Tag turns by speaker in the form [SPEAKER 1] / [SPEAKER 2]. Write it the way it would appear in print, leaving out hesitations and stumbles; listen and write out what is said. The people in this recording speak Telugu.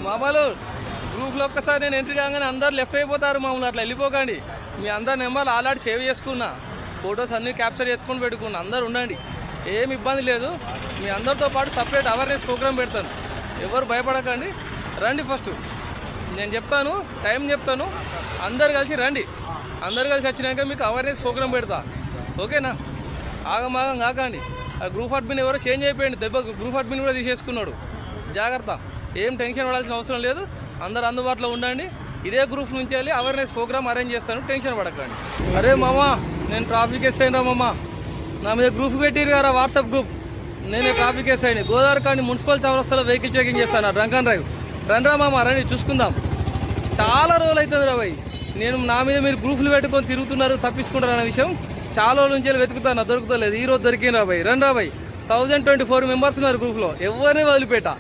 [SPEAKER 1] మామూలు గ్రూప్లో ఒక్కసారి నేను ఎంట్రీ కాగానే అందరు లెఫ్ట్ అయిపోతారు. మామూలు అట్లా వెళ్ళిపోకండి. మీ అందరు నెంబర్లు ఆల్రెడీ సేవ్ చేసుకున్నా, ఫొటోస్ అన్నీ క్యాప్చర్ చేసుకుని పెట్టుకున్నా. అందరు ఉండండి, ఏమి ఇబ్బంది లేదు. మీ అందరితో పాటు సపరేట్ అవేర్నెస్ ప్రోగ్రామ్ పెడతాను. ఎవరు భయపడకండి, రండి. ఫస్ట్ నేను చెప్తాను, టైం చెప్తాను, అందరు కలిసి రండి. అందరు కలిసి వచ్చినాక మీకు అవేర్నెస్ ప్రోగ్రామ్ పెడతా, ఓకేనా? ఆగమాగం కాకండి. ఆ గ్రూప్ అడ్మిన్ ఎవరో చేంజ్ అయిపోయింది, దెబ్బ గ్రూప్ అడ్మిన్ కూడా తీసేసుకున్నాడు. జాగ్రత్త, ఏం టెన్షన్ పడాల్సిన అవసరం లేదు. అందరు అందుబాటులో ఉండండి. ఇదే గ్రూప్ నుంచి వెళ్ళి అవేర్నెస్ ప్రోగ్రామ్ అరేంజ్ చేస్తాను, టెన్షన్ పడకండి. అరే మామా, నేను ట్రాఫిక్ ఎస్ అయినా మామా. నా మీద గ్రూప్ పెట్టిరు కదా, వాట్సాప్ గ్రూప్. నేనే ట్రాఫిక్ ఎస్ అయినా. గోదావరికాండి మున్సిపల్ చౌరస్తాలో వెహికల్ చెకింగ్ చేస్తాను, డ్రంక్ అండ్ డ్రైవ్. రండ్రా మామా, రండి చూసుకుందాం. చాలా రోజులు అవుతుంది రా భయ్. నేను నా మీద మీరు గ్రూపులు పెట్టుకొని తిరుగుతున్నారు, తప్పించుకుంటారు అనే విషయం చాలా రోజుల నుంచి వెతుకుతాను, దొరుకుతలేదు. ఈ రోజు దొరికిన రా భయ్. రండి రా భయ్. 1024 మెంబర్స్ ఉన్నారు గ్రూప్లో, ఎవరిని వదిలిపెట్టా.